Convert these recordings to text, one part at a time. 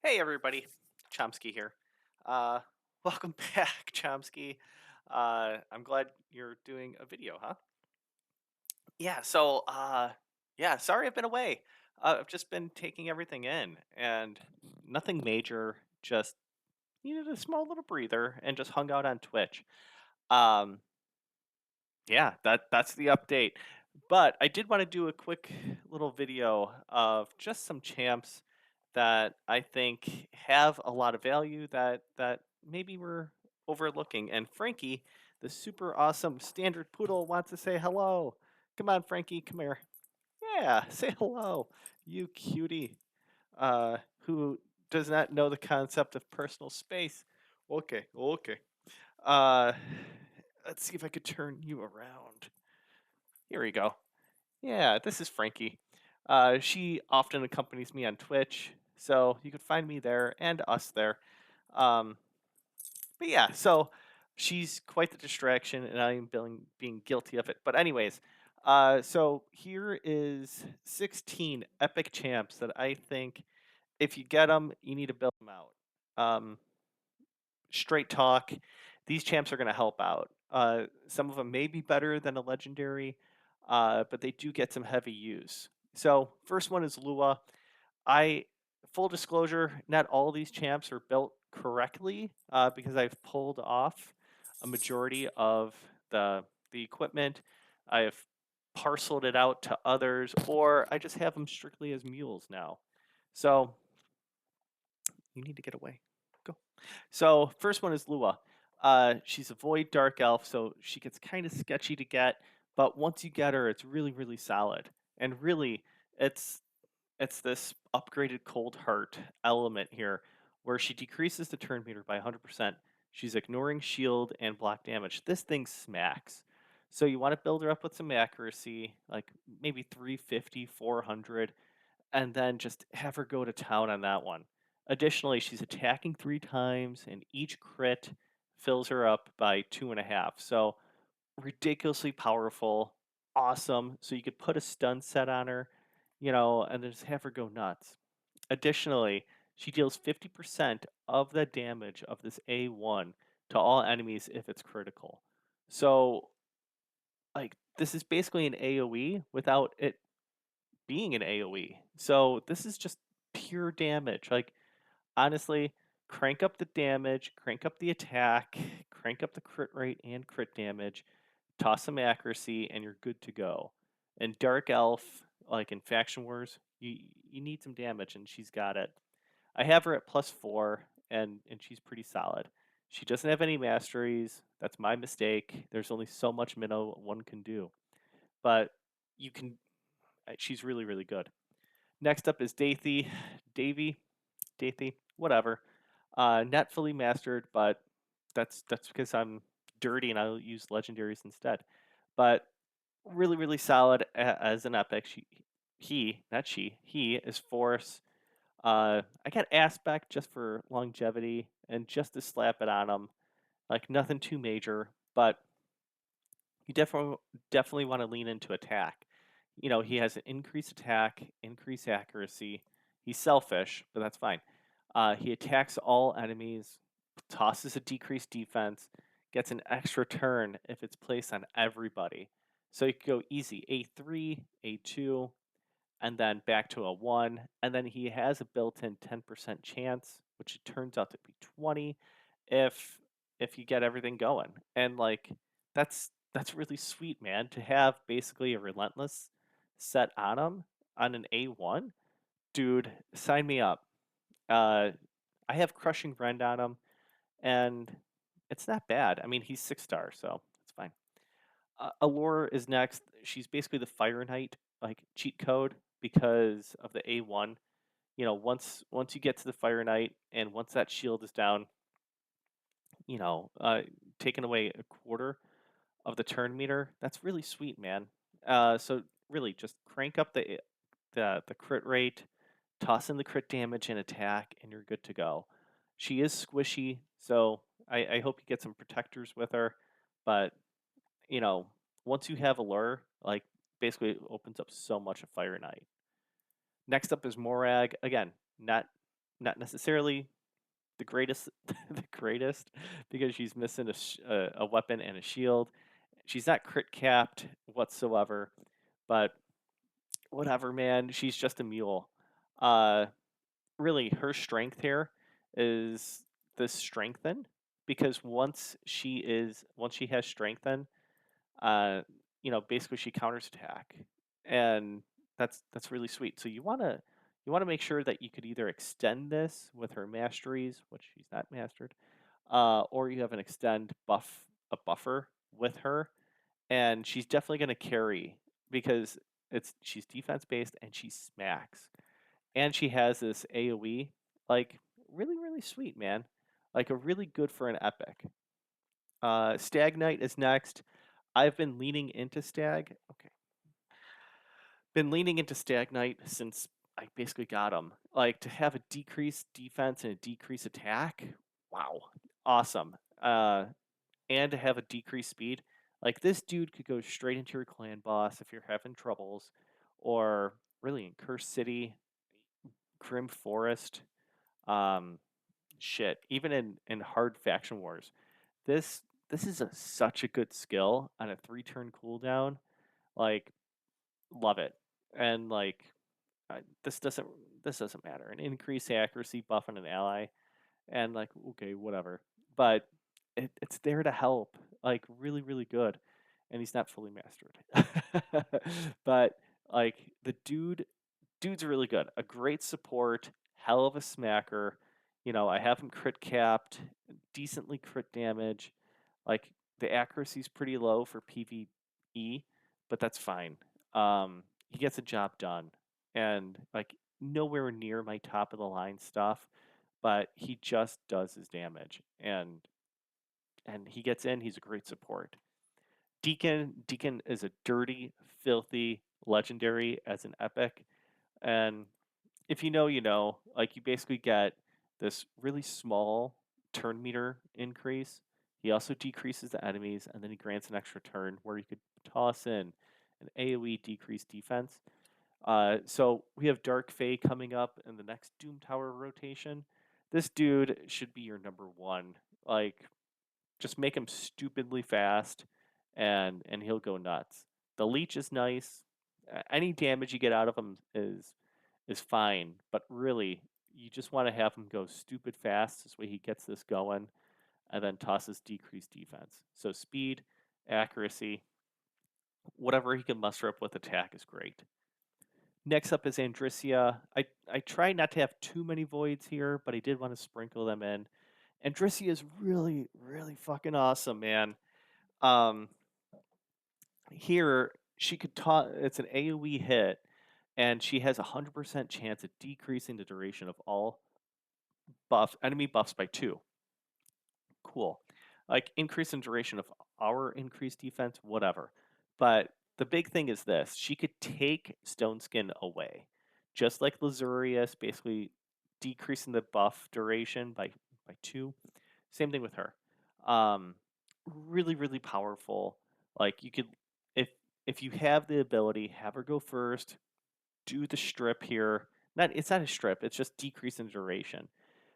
Hey everybody, Chomsky here. Uh, welcome back, Chomsky. I'm glad you're doing a video, huh? Yeah. Yeah. Sorry, I've been away. I've just been taking everything in, and nothing major. Just needed a small little breather, and just hung out on Twitch. Um, yeah, that's the update. But I did want to do a quick little video of just some champs that I think have a lot of value that maybe we're overlooking. And Frankie, the super awesome standard poodle, wants to say hello. Come on, Frankie, come here. Yeah, say hello, you cutie. Who does not know the concept of personal space? Okay, okay. Uh, let's see if I could turn you around. Here we go. Yeah, this is Frankie. She often accompanies me on Twitch, so you can find me there and us there. Um, but yeah, so she's quite the distraction, and I am being guilty of it. But anyways, so here is 16 epic champs that I think if you get them, you need to build them out. Straight talk, these champs are going to help out. Some of them may be better than a legendary, but they do get some heavy use. So first one is Lua. I full disclosure, not all these champs are built correctly because I've pulled off a majority of the the equipment. I have parceled it out to others, or I just have them strictly as mules now. So you need to get away. Go. So first one is Lua. She's a void dark elf, so she gets kind of sketchy to get, but once you get her, it's really really solid. And really, it's it's this upgraded cold heart element here, where she decreases the turn meter by 100%. She's ignoring shield and block damage. This thing smacks. So you want to build her up with some accuracy, like maybe 350, 400, and then just have her go to town on that one. Additionally, she's attacking 3 times, and each crit fills her up by 2.5. So ridiculously powerful, awesome. So you could put a stun set on her, and then just have her go nuts. Additionally, she deals 50% of the damage of this A1 to all enemies if it's critical. So, like, this is basically an AoE without it being an AoE. So this is just pure damage. Like honestly, crank up the damage, crank up the attack, crank up the crit rate and crit damage, toss some accuracy, and you're good to go. And Dark Elf, like in Faction Wars, you need some damage, and she's got it. I have her at +4, and she's pretty solid. She doesn't have any masteries. That's my mistake. There's only so much minnow one can do, but you can. She's really really good. Next up is Dathy, Davy, Dathy, whatever. Not fully mastered, but that's because I'm dirty and I'll use legendaries instead. But really, really solid as an epic. He, not she, he is force. I got aspect just for longevity and just to slap it on him. Like nothing too major, but you definitely want to lean into attack. He has an increased attack, increased accuracy. He's selfish, but that's fine. He attacks all enemies, tosses a decreased defense, gets an extra turn if it's placed on everybody. So you can go easy A3, A2, and then back to a 1. And then he has a built in 10% chance, which it turns out to be 20 if if you get everything going. And like that's really sweet, man, to have basically a relentless set on him on an A1. Dude, sign me up. Uh I have crushing rend on him, and it's not bad. I mean, he's 6 star, so it's fine. Allure is next. She's basically the Fire Knight like cheat code because of the A1. Once you get to the Fire Knight and once that shield is down, you know, uh, taking away a quarter of the turn meter, that's really sweet, man. So really, just crank up the crit rate, toss in the crit damage and attack, and you're good to go. She is squishy, so I hope you get some protectors with her. But you know, once you have Allure, like basically it opens up so much of Fire Knight. Next up is Morag. Again, not not necessarily the greatest, the greatest, because she's missing a weapon and a shield. She's not crit capped whatsoever, but whatever, man. She's just a mule. Uh, Really, her strength here is the strengthen, because once she has strengthen, uh, basically she counters attack, and that's really sweet. So you wanna make sure that you could either extend this with her masteries, which she's not mastered, or you have an extend a buffer with her, and she's definitely gonna carry because she's defense based and she smacks, and she has this AOE, like really really sweet, man, like a really good for an epic. Stag Knight is next. I've been leaning into Stag. Okay. Been leaning into Stag Knight since I basically got him. Like to have a decreased defense and a decreased attack. Wow. Awesome. And to have a decreased speed. Like this dude could go straight into your clan boss if you're having troubles, or really in Curse City, Grim Forest, um, shit, even in hard faction wars. This this is such a good skill on a 3-turn cooldown. Like love it. And like uh, this doesn't this doesn't matter. An increased accuracy buff on an ally, and like okay, whatever. But it's there to help. Like really, really good. And he's not fully mastered. But like the dude's really good. A great support, hell of a smacker. I have him crit capped, decently crit damage. Like the accuracy's pretty low for PvE, but that's fine. He gets the job done, and like nowhere near my top of the line stuff, but he just does his damage, and he gets in. He's a great support. Deacon is a dirty, filthy legendary as an epic, and if you know, you know. Like you basically get this really small turn meter increase. He also decreases the enemies, and then he grants an extra turn where you could toss in an AOE decreased defense. So we have Dark Fae coming up in the next Doom Tower rotation. This dude should be your number one. Like, just make him stupidly fast, and he'll go nuts. The leech is nice. Any damage you get out of him is fine, but really, you just want to have him go stupid fast. This way, he gets this going, and then tosses decreased defense. So speed, accuracy, whatever he can muster up with attack is great. Next up is Andrissia. I try not to have too many voids here, but I did want to sprinkle them in. Andrissia is really, really fucking awesome, man. Um, Here she could it's an AoE hit, and she has 100% chance of decreasing the duration of all enemy buffs by 2. Cool. Like increase in duration of our increased defense, whatever. But the big thing is this: she could take Stone Skin away, just like Lazurius, basically decreasing the buff duration by 2. Same thing with her. Um, Really, really powerful. Like you could, if if you have the ability, have her go first. Do the strip here. It's not a strip. It's just decrease in duration.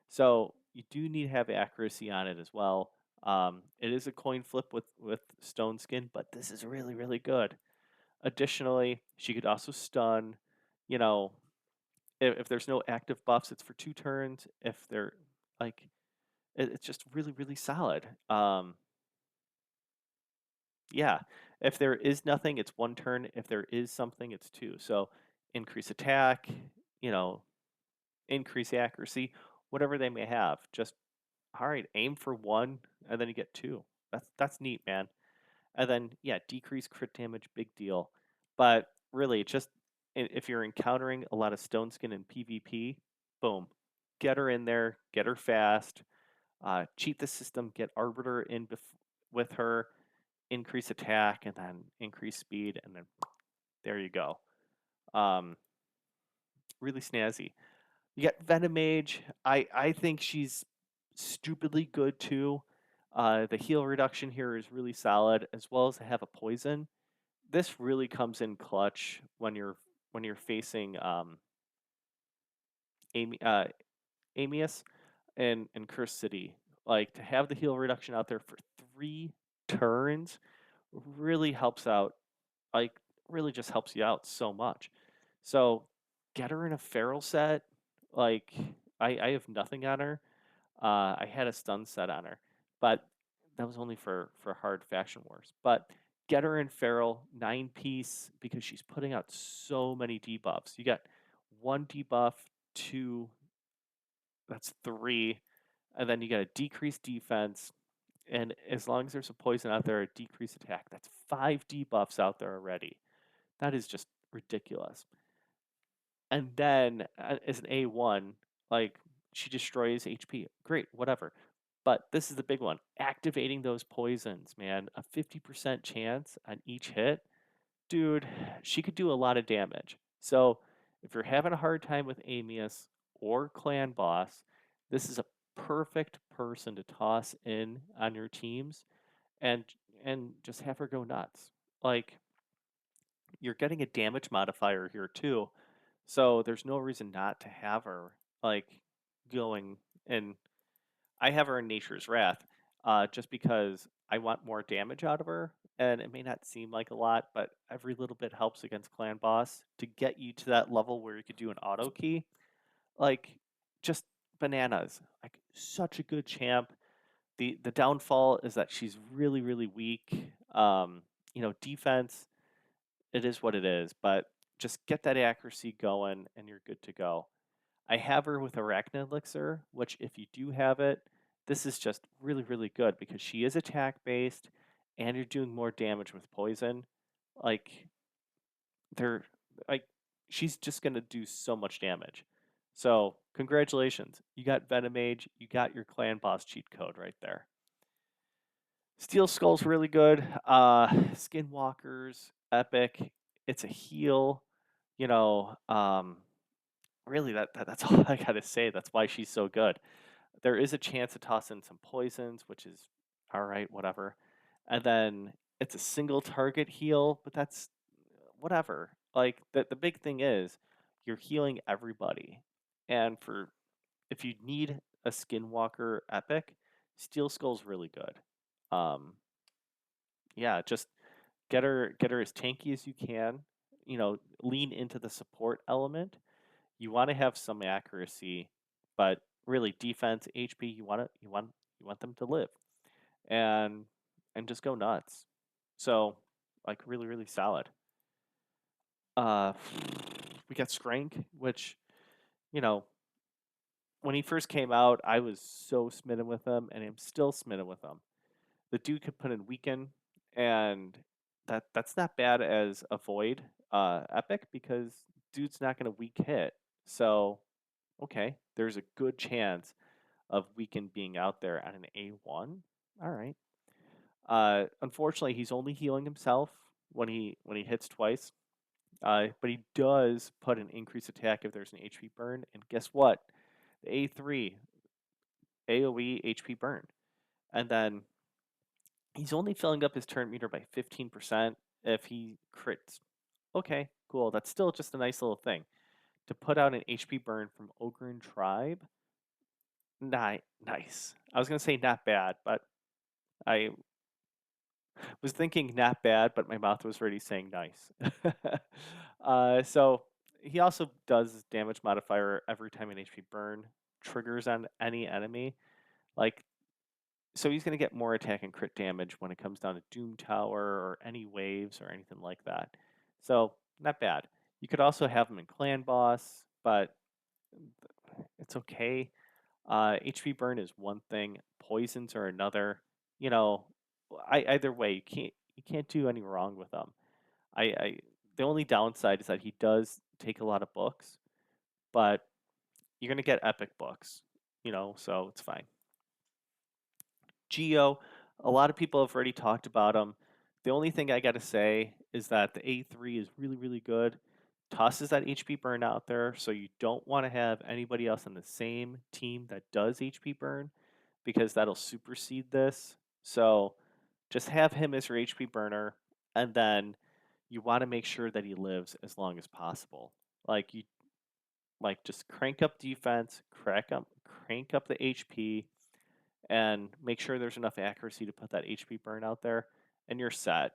So you do need to have accuracy on it as well. It is a coin flip with Stone Skin, but this is really really good. Additionally, she could also stun. You know, if there's no active buffs, it's for 2 turns. If they're like, it's just really really solid. Yeah, if there is nothing, it's 1 turn. If there is something, it's 2. So increase attack. You know, increase accuracy, whatever they may have. Just all right, aim for 1, and then you get 2. That's neat, man. And then yeah, decrease crit damage, big deal. But really, just if you're encountering a lot of Stone Skin in PvP, boom, get her in there, get her fast, cheat the system, get Arbiter in with her, increase attack, and then increase speed, and then there you go. Um, really snazzy. You got Venomage. I think she's stupidly good too. The heal reduction here is really solid, as well as to have a poison. This really comes in clutch when you're facing Amy. Amius and Curse City. Like to have the heal reduction out there for 3 turns really helps out. Like really just helps you out so much. So get her in a feral set. Like I have nothing on her. I had a stun set on her, but that was only for hard faction wars. But get her in feral 9 piece because she's putting out so many debuffs. You got one debuff, two, that's three, and then you got a decreased defense. And as long as there's a poison out there, a decreased attack. That's 5 debuffs out there already. That is just ridiculous. And then as an A1, like she destroys HP. Great, whatever. But this is the big one. Activating those poisons, man. A 50% chance on each hit. Dude, she could do a lot of damage. So if you're having a hard time with Amius or Clan Boss, this is a perfect person to toss in on your teams and and just have her go nuts. Like you're getting a damage modifier here too. So there's no reason not to have her like going, and I have her in Nature's Wrath just because I want more damage out of her. And it may not seem like a lot, but every little bit helps against Clan Boss to get you to that level where you could do an auto key. Like, just bananas. Like, such a good champ. The downfall is that she's really, really weak. Defense, it is what it is, but just get that accuracy going and you're good to go. I have her with Arachnid Elixir, which if you do have it, this is just really, really good because she is attack based and you're doing more damage with poison. Like they're like she's just gonna do so much damage. So congratulations. You got Venomage, you got your clan boss cheat code right there. Steel Skull's really good. Skinwalkers, epic. It's a heal. You know, really that's all I gotta say. That's why she's so good. There is a chance to toss in some poisons, which is all right, whatever. And then it's a single target heal, but that's whatever. Like the big thing is you're healing everybody. And for if you need a Skinwalker epic, Steel Skull's really good. Um, yeah, just get her as tanky as you can. Lean into the support element. You want to have some accuracy, but really defense, HP, you want them to live and just go nuts. So like really really solid. Uh, we got Skrank, which you know when he first came out, I was so smitten with him, and I'm still smitten with him. The dude could put in weaken, and that's not bad as a void epic because dude's not going to weak hit. So okay, there's a good chance of weaken being out there at an A1. All right. Unfortunately, he's only healing himself when he hits twice. But he does put an increased attack if there's an HP burn. And guess what? The A3 AOE HP burn. And then he's only filling up his turn meter by 15% if he crits. Okay, cool. That's still just a nice little thing. To put out an HP burn from Ogren Tribe, nice. I was gonna say not bad, but I was thinking not bad, but my mouth was already saying nice. So he also does damage modifier every time an HP burn triggers on any enemy. Like, so he's going to get more attack and crit damage when it comes down to Doom Tower or any waves or anything like that. So not bad. You could also have him in Clan Boss, but it's okay. HP burn is one thing, poisons are another. You know, either way, you can't do any wrong with them. I the only downside is that he does take a lot of books, but you're gonna get epic books, so it's fine. Geo, a lot of people have already talked about him. The only thing I gotta say is that the A3 is really, really good. Tosses that HP burn out there, so you don't want to have anybody else on the same team that does HP burn because that'll supersede this. So just have him as your HP burner, and then you want to make sure that he lives as long as possible. Like Like just crank up defense, crank up the HP, and make sure there's enough accuracy to put that HP burn out there, and you're set.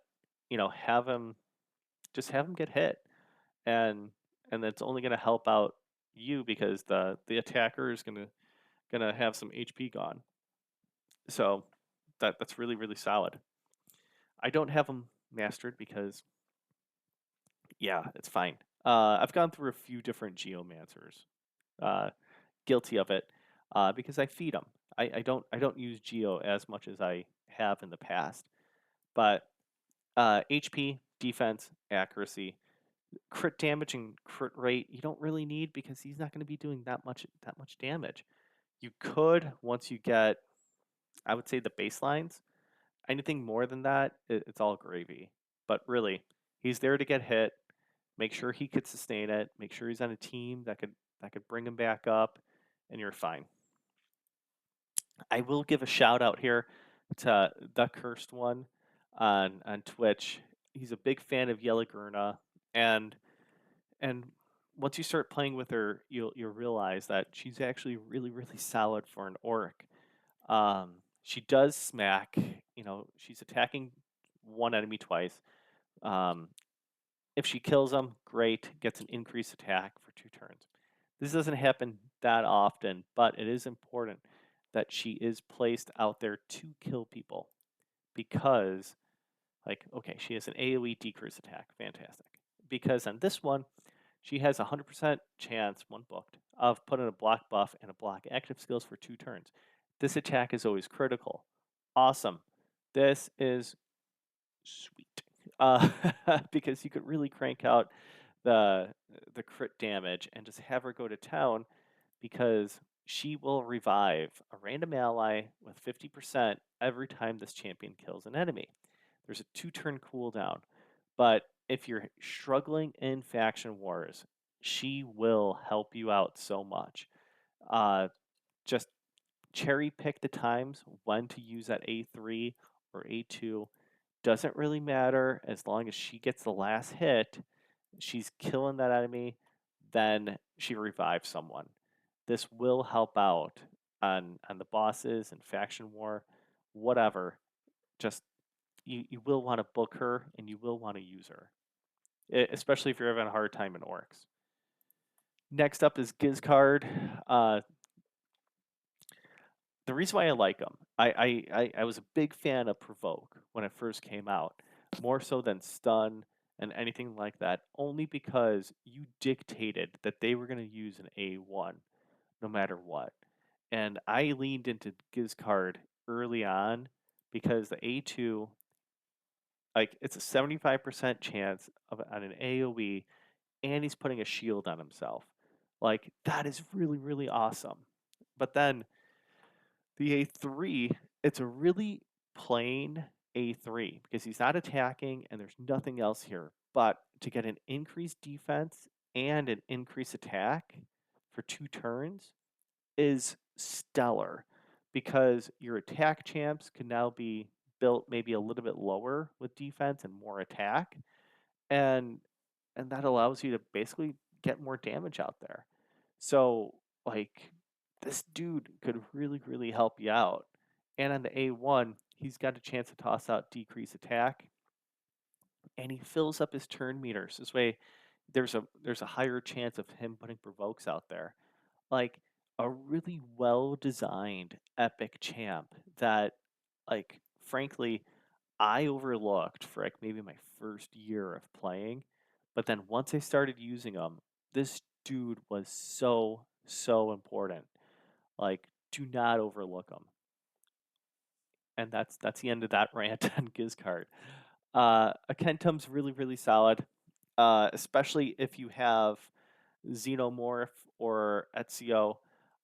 Have him just have him get hit, and that's only going to help out you because the attacker is gonna have some HP gone. So that's really really solid. I don't have them mastered because yeah, it's fine. I've gone through a few different geomancers. Uh, Guilty of it because I feed them. I don't use geo as much as I have in the past, but HP, defense, accuracy, crit damage, and crit rate you don't really need because he's not going to be doing that much damage. You could once you get, I would say, the baselines. Anything more than that, it's all gravy. But really, he's there to get hit. Make sure he could sustain it. Make sure he's on a team that could bring him back up, and you're fine. I will give a shout out here to the Cursed One on Twitch. He's a big fan of Yelagurna, and and once you start playing with her, you'll realize that she's actually really really solid for an orc. She does smack. She's attacking one enemy twice. Um, if she kills them, great, gets an increased attack for 2 turns. This doesn't happen that often, but it is important that she is placed out there to kill people because, like, okay, she has an AoE decrease attack, fantastic. Because on this one, she has a 100% chance, one booked, of putting a block buff and a block active skills for 2 turns. This attack is always critical. Awesome. This is sweet. Uh, because you could really crank out the the crit damage and just have her go to town because she will revive a random ally with 50% every time this champion kills an enemy. There's a 2 turn cooldown, but if you're struggling in faction wars, she will help you out so much. Just cherry pick the times when to use that A3 or A2. Doesn't really matter as long as she gets the last hit, she's killing that enemy, then she revives someone. This will help out on the bosses and faction war, whatever. Just you will want to book her and you will want to use her, especially if you're having a hard time in orcs. Next up is Gizcard. The reason why I like him, I was a big fan of Provoke when it first came out, more so than Stun and anything like that, only because you dictated that they were going to use an A1 no matter what. And I leaned into Gizcard early on because the A2, like, it's a 75% chance of on an AoE, and he's putting a shield on himself. Like, that is really, really awesome. But then the A3, it's a really plain A3 because he's not attacking and there's nothing else here. But to get an increased defense and an increased attack for 2 turns is stellar because your attack champs can now be built maybe a little bit lower with defense and more attack, and that allows you to basically get more damage out there. So, like, this dude could really really help you out. And on the A1, he's got a chance to toss out decrease attack, and he fills up his turn meters. This way, there's a higher chance of him putting provokes out there. Like, a really well designed epic champ that, like, frankly, I overlooked for like maybe my first year of playing, but then once I started using them, this dude was so so important. Like, do not overlook him. And that's the end of that rant on Gizcard. A Kentum's really really solid, especially if you have Xenomorph or Ezio,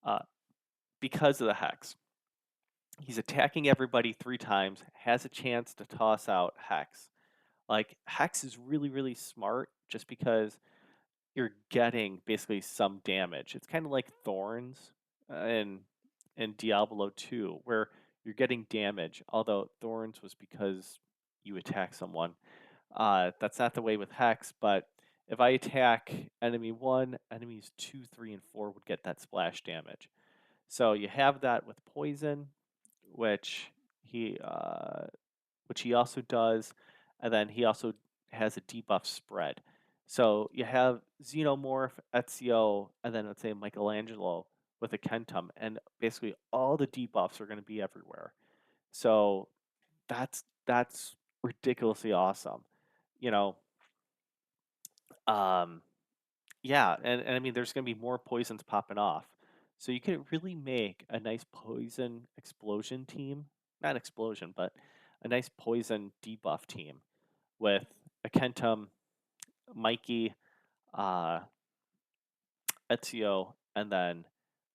uh, because of the Hex. He's attacking everybody 3 times, has a chance to toss out Hex. Like, Hex is really, really smart just because you're getting basically some damage. It's kind of like Thorns in Diablo 2, where you're getting damage, although Thorns was because you attack someone. That's not the way with Hex, but If I attack enemy 1, enemies 2, 3, and 4 would get that splash damage. So you have that with poison, which he uh, which he also does, and then he also has a debuff spread. So you have Xenomorph, Ezio, and then let's say Michelangelo with a Kentum, and basically all the debuffs are going to be everywhere. So that's ridiculously awesome. You know, um, yeah, and I mean there's going to be more poisons popping off. So you could really make a nice poison explosion team. Not explosion, but a nice poison debuff team with a Kentum, Mikey, uh, Ezio, and then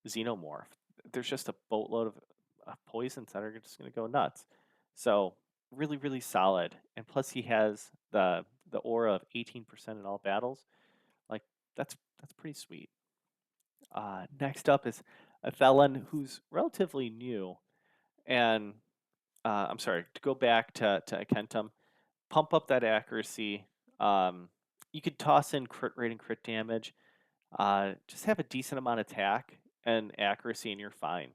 Xenomorph. There's just a boatload of poisons that are just going to go nuts. So really, really solid. And plus, he has the aura of 18% in all battles. Like that's pretty sweet. Next up is a Felon who's relatively new, and I'm sorry to go back to Akentum. Pump up that accuracy. Um, you could toss in crit rate and crit damage. Just have a decent amount of attack and accuracy, and you're fine.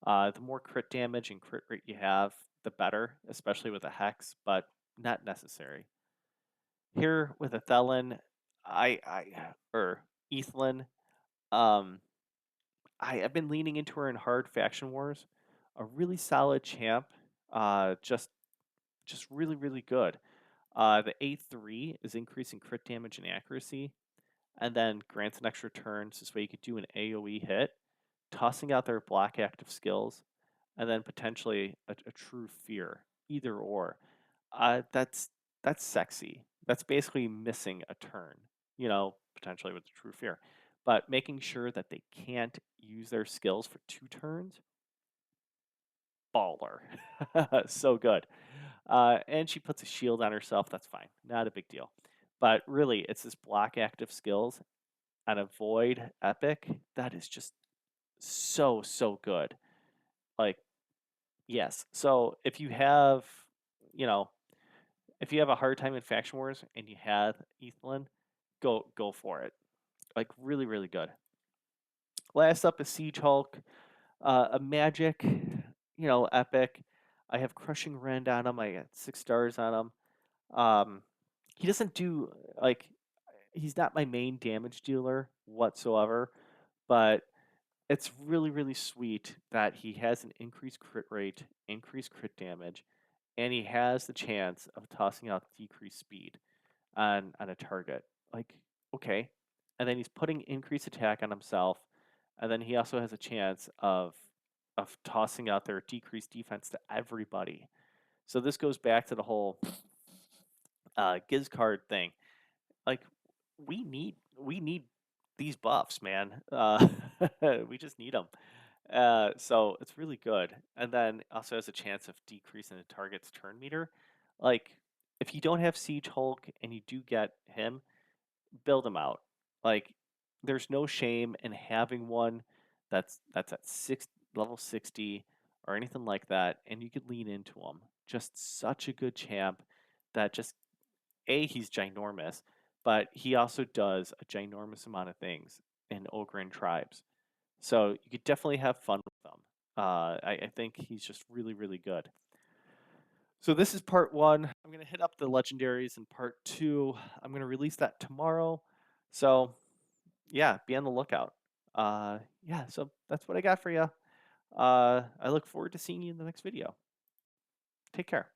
The more crit damage and crit rate you have, the better, especially with a hex, but not necessary. Here with a Thelin, or Ethlin, um, I've been leaning into her in hard faction wars. A really solid champ, just really really good. The A3 is increasing crit damage and accuracy, and then grants an extra turn. So this way you could do an AoE hit, tossing out their black active skills, and then potentially a true fear, either or. That's sexy. That's basically missing a turn, potentially with the true fear. But making sure that they can't use their skills for 2 turns, baller. So good. And she puts a shield on herself. That's fine. Not a big deal. But really, it's this block active skills and a void epic that is just so, so good. Like, yes. So you know, if you have a hard time in Faction Wars and you have Ethelyn, go for it. Like, really, really good. Last up is Siege Hulk. A magic, epic. I have Crushing Rend on him. I got 6 stars on him. He doesn't do like he's not my main damage dealer whatsoever, but it's really really sweet that he has an increased crit rate, increased crit damage, and he has the chance of tossing out decreased speed on a target. Like, okay, and then he's putting increased attack on himself, and then he also has a chance of tossing out their decreased defense to everybody. So this goes back to the whole Giz card thing. Like, we need these buffs, man. We just need them. So it's really good, and then also has a chance of decreasing the target's turn meter. Like, if you don't have Siege Hulk and you do get him, build him out. Like, there's no shame in having one that's at level 60 or anything like that, and you could lean into him. Just such a good champ that just he's ginormous, but he also does a ginormous amount of things in Ogren tribes. So you could definitely have fun with them. I think he's just really, really good. So this is part 1. I'm going to hit up the legendaries in part 2. I'm going to release that tomorrow. So yeah, be on the lookout. Yeah, so that's what I got for you. I look forward to seeing you in the next video. Take care.